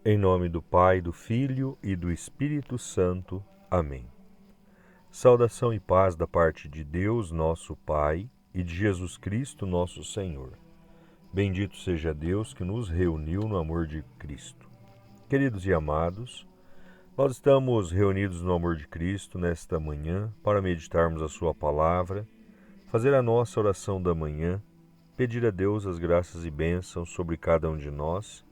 Em nome do Pai, do Filho e do Espírito Santo. Amém. Saudação e paz da parte de Deus, nosso Pai, e de Jesus Cristo, nosso Senhor. Bendito seja Deus que nos reuniu no amor de Cristo. Queridos e amados, nós estamos reunidos no amor de Cristo nesta manhã para meditarmos a Sua palavra, fazer a nossa oração da manhã, pedir a Deus as graças e bênçãos sobre cada um de nós,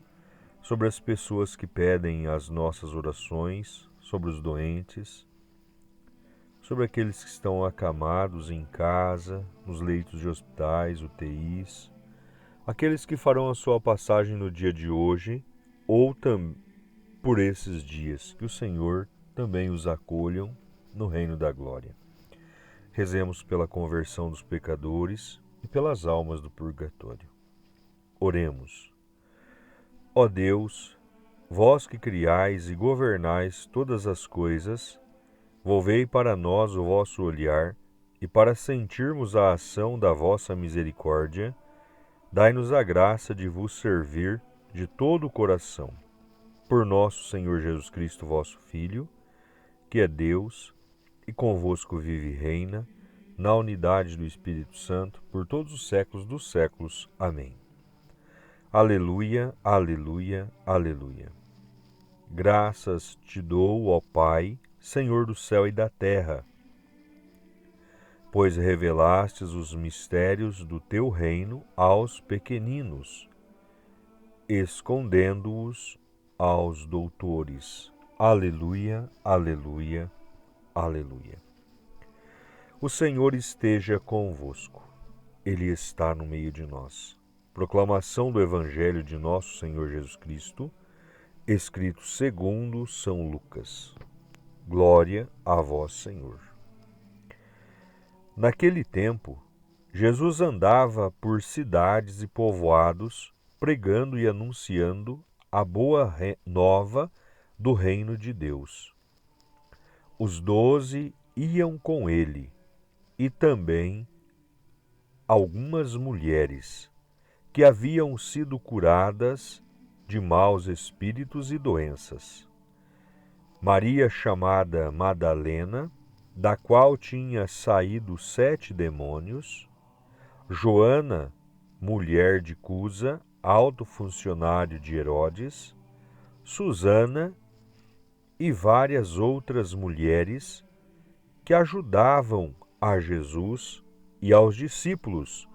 sobre as pessoas que pedem as nossas orações, sobre os doentes, sobre aqueles que estão acamados em casa, nos leitos de hospitais, UTIs, aqueles que farão a sua passagem no dia de hoje ou por esses dias, que o Senhor também os acolham no reino da glória. Rezemos pela conversão dos pecadores e pelas almas do purgatório. Oremos. Ó Deus, vós que criais e governais todas as coisas, volvei para nós o vosso olhar, e para sentirmos a ação da vossa misericórdia, dai-nos a graça de vos servir de todo o coração. Por nosso Senhor Jesus Cristo, vosso Filho, que é Deus, e convosco vive e reina, na unidade do Espírito Santo, por todos os séculos dos séculos. Amém. Aleluia, aleluia, aleluia. Graças te dou, ó Pai, Senhor do céu e da terra, pois revelastes os mistérios do teu reino aos pequeninos, escondendo-os aos doutores. Aleluia, aleluia, aleluia. O Senhor esteja convosco. Ele está no meio de nós. Proclamação do Evangelho de nosso Senhor Jesus Cristo, escrito segundo São Lucas. Glória a vós, Senhor. Naquele tempo, Jesus andava por cidades e povoados, pregando e anunciando a boa nova do reino de Deus. Os 12 iam com ele, e também algumas mulheres que haviam sido curadas de maus espíritos e doenças. Maria, chamada Madalena, da qual tinha saído 7 demônios, Joana, mulher de Cusa, alto funcionário de Herodes, Susana e várias outras mulheres que ajudavam a Jesus e aos discípulos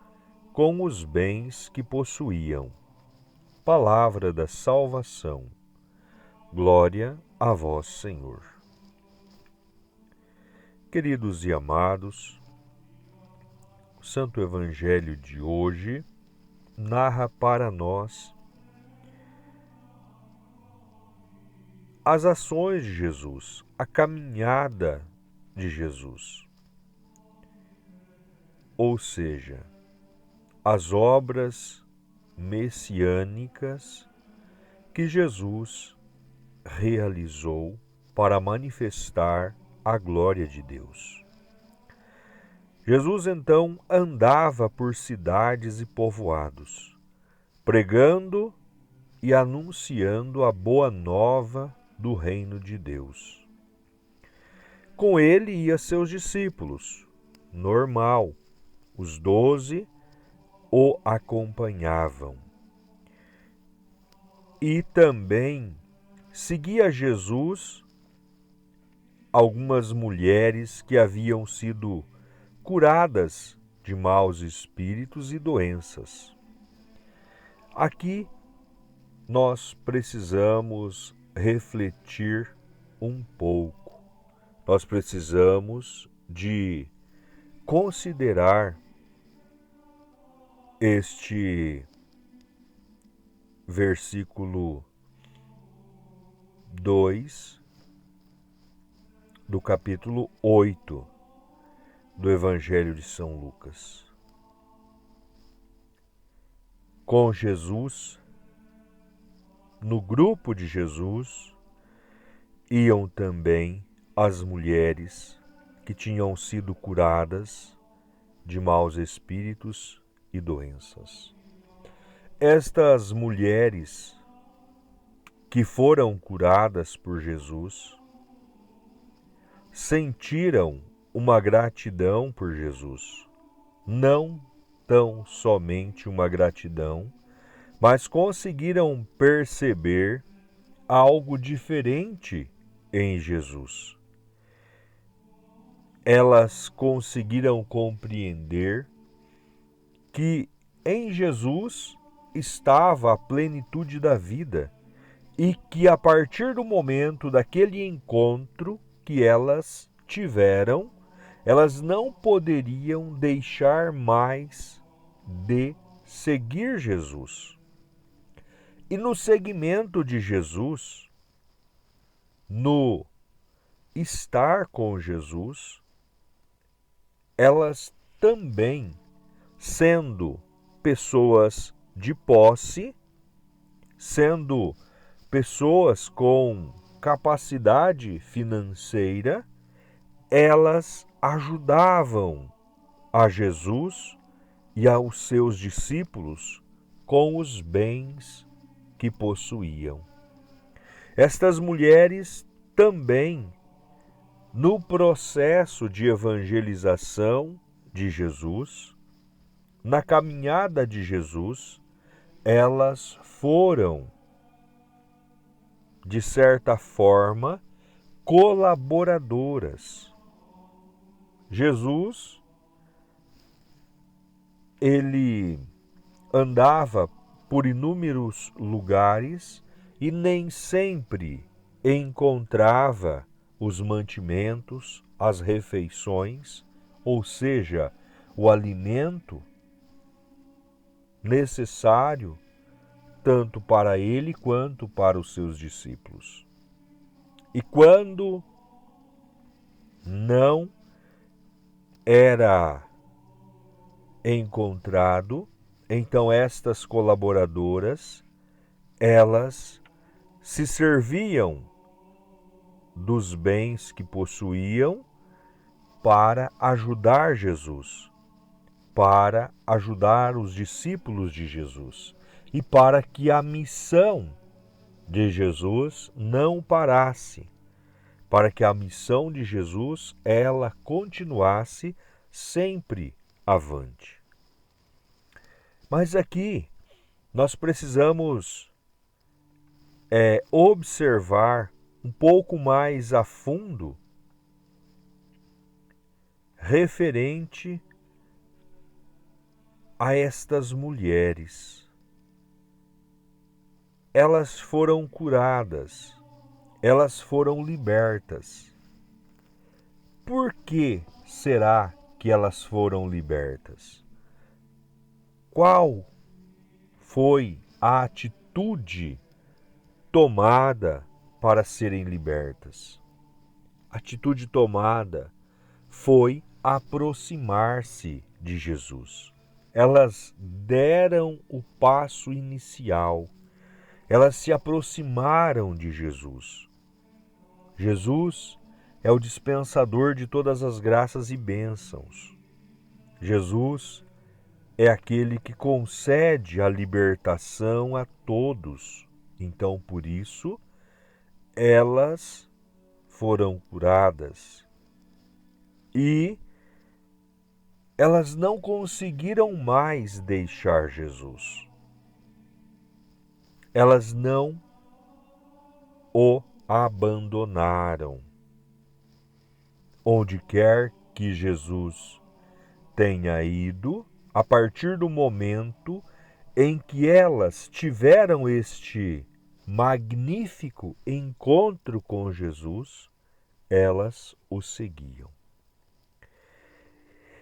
com os bens que possuíam. Palavra da salvação. Glória a vós, Senhor. Queridos e amados, o Santo Evangelho de hoje narra para nós as ações de Jesus, a caminhada de Jesus. Ou seja, as obras messiânicas que Jesus realizou para manifestar a glória de Deus. Jesus então andava por cidades e povoados, pregando e anunciando a boa nova do reino de Deus. Com ele ia seus discípulos, normal, os 12 o acompanhavam. E também seguia Jesus algumas mulheres que haviam sido curadas de maus espíritos e doenças. Aqui nós precisamos refletir um pouco. Nós precisamos de considerar este versículo 2 do capítulo 8 do Evangelho de São Lucas. Com Jesus, no grupo de Jesus, iam também as mulheres que tinham sido curadas de maus espíritos e doenças. Estas mulheres que foram curadas por Jesus sentiram uma gratidão por Jesus. Não tão somente uma gratidão, mas conseguiram perceber algo diferente em Jesus. Elas conseguiram compreender que em Jesus estava a plenitude da vida e que a partir do momento daquele encontro que elas tiveram, elas não poderiam deixar mais de seguir Jesus. E no seguimento de Jesus, no estar com Jesus, elas também, sendo pessoas de posse, sendo pessoas com capacidade financeira, elas ajudavam a Jesus e aos seus discípulos com os bens que possuíam. Estas mulheres também, no processo de evangelização de Jesus, na caminhada de Jesus, elas foram, de certa forma, colaboradoras. Jesus, ele andava por inúmeros lugares e nem sempre encontrava os mantimentos, as refeições, ou seja, o alimento necessário tanto para ele quanto para os seus discípulos. E quando não era encontrado, então estas colaboradoras, elas se serviam dos bens que possuíam para ajudar Jesus, para ajudar os discípulos de Jesus e para que a missão de Jesus não parasse, para que a missão de Jesus ela continuasse sempre avante. Mas aqui nós precisamos observar um pouco mais a fundo referente a estas mulheres. Elas foram curadas, elas foram libertas. Por que será que elas foram libertas? Qual foi a atitude tomada para serem libertas? A atitude tomada foi aproximar-se de Jesus. Elas deram o passo inicial. Elas se aproximaram de Jesus. Jesus é o dispensador de todas as graças e bênçãos. Jesus é aquele que concede a libertação a todos. Então, por isso, elas foram curadas. E elas não conseguiram mais deixar Jesus. Elas não o abandonaram. Onde quer que Jesus tenha ido, a partir do momento em que elas tiveram este magnífico encontro com Jesus, elas o seguiam.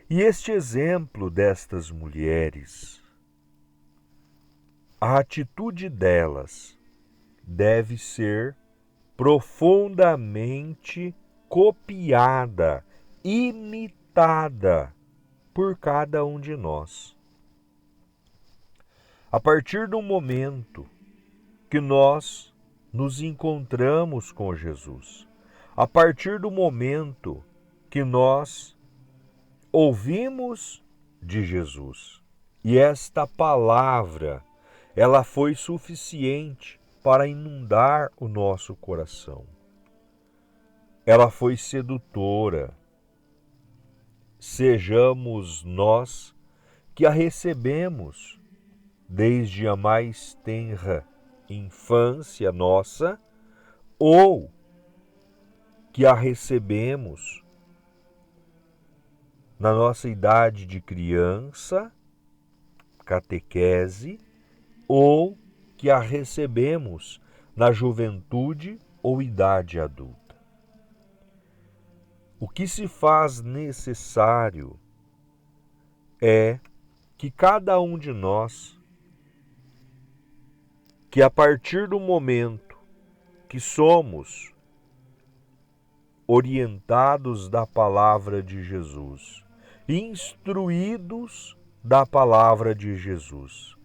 E este exemplo destas mulheres, a atitude delas deve ser profundamente copiada, imitada por cada um de nós. A partir do momento que nós nos encontramos com Jesus, a partir do momento que nós ouvimos de Jesus, e esta palavra, ela foi suficiente para inundar o nosso coração. Ela foi sedutora. Sejamos nós que a recebemos desde a mais tenra infância nossa, ou que a recebemos na nossa idade de criança, catequese, ou que a recebemos na juventude ou idade adulta. O que se faz necessário é que cada um de nós, que a partir do momento que somos orientados da palavra de Jesus, instruídos da palavra de Jesus,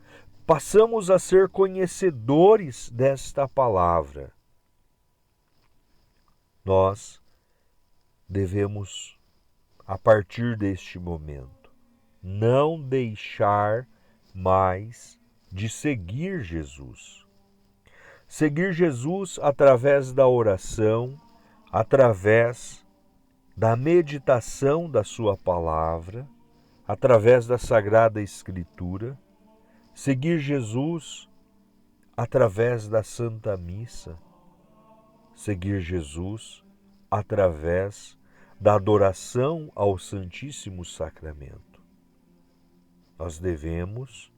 passamos a ser conhecedores desta palavra. Nós devemos, a partir deste momento, não deixar mais de seguir Jesus. Seguir Jesus através da oração, através da meditação da sua palavra, através da Sagrada Escritura. Seguir Jesus através da Santa Missa. Seguir Jesus através da adoração ao Santíssimo Sacramento. Nós devemos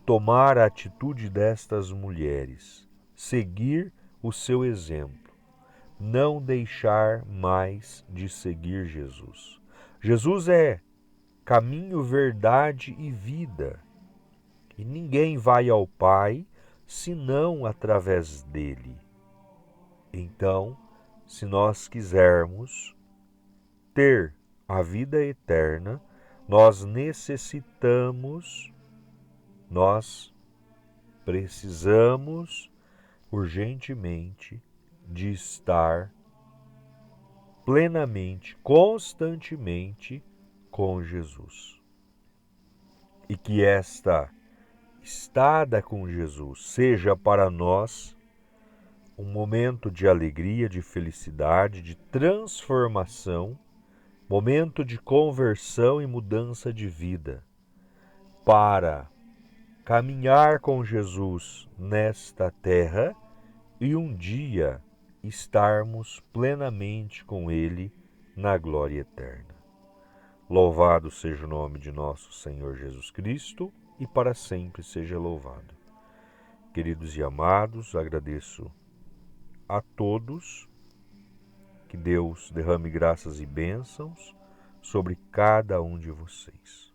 tomar a atitude destas mulheres, seguir o seu exemplo, não deixar mais de seguir Jesus. Jesus é caminho, verdade e vida, e ninguém vai ao Pai senão através dele. Então, se nós quisermos ter a vida eterna, nós precisamos urgentemente de estar plenamente, constantemente com Jesus. E que esta estada com Jesus seja para nós um momento de alegria, de felicidade, de transformação, momento de conversão e mudança de vida, para caminhar com Jesus nesta terra e um dia estarmos plenamente com Ele na glória eterna. Louvado seja o nome de nosso Senhor Jesus Cristo e para sempre seja louvado. Queridos e amados, agradeço a todos, que Deus derrame graças e bênçãos sobre cada um de vocês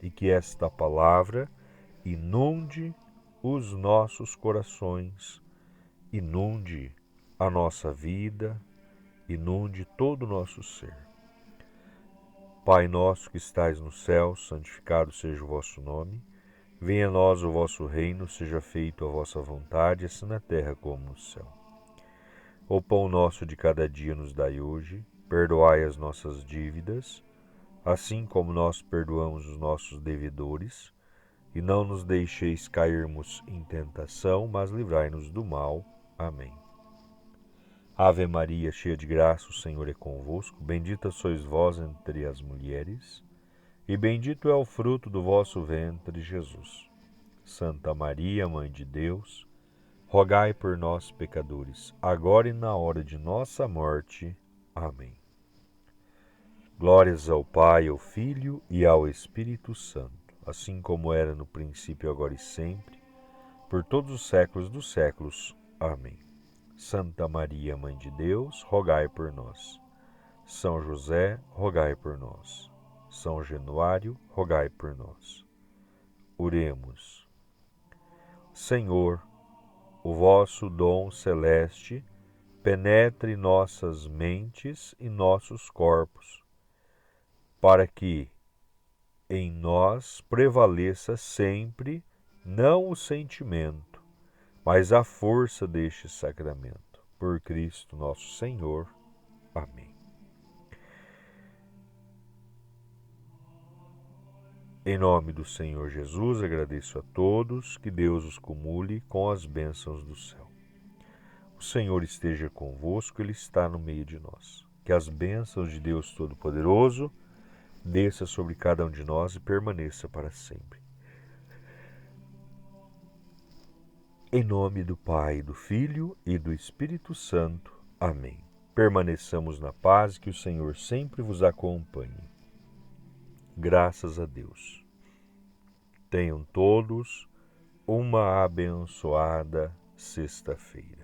e que esta palavra inunde os nossos corações, inunde a nossa vida, inunde todo o nosso ser. Pai nosso que estais no céu, santificado seja o vosso nome. Venha a nós o vosso reino, seja feita a vossa vontade, assim na terra como no céu. O pão nosso de cada dia nos dai hoje, perdoai as nossas dívidas, assim como nós perdoamos os nossos devedores, e não nos deixeis cairmos em tentação, mas livrai-nos do mal. Amém. Ave Maria, cheia de graça, o Senhor é convosco. Bendita sois vós entre as mulheres, e bendito é o fruto do vosso ventre, Jesus. Santa Maria, Mãe de Deus, rogai por nós, pecadores, agora e na hora de nossa morte. Amém. Glórias ao Pai, ao Filho e ao Espírito Santo, assim como era no princípio, agora e sempre, por todos os séculos dos séculos. Amém. Santa Maria, Mãe de Deus, rogai por nós. São José, rogai por nós. São Januário, rogai por nós. Oremos. Senhor, o vosso dom celeste penetre nossas mentes e nossos corpos, para que em nós prevaleça sempre não o sentimento, mas a força deste sacramento. Por Cristo nosso Senhor. Amém. Em nome do Senhor Jesus, agradeço a todos, que Deus os cumule com as bênçãos do céu. O Senhor esteja convosco, Ele está no meio de nós. Que as bênçãos de Deus Todo-Poderoso desça sobre cada um de nós e permaneça para sempre. Em nome do Pai, do Filho e do Espírito Santo. Amém. Permaneçamos na paz, que o Senhor sempre vos acompanhe. Graças a Deus. Tenham todos uma abençoada sexta-feira.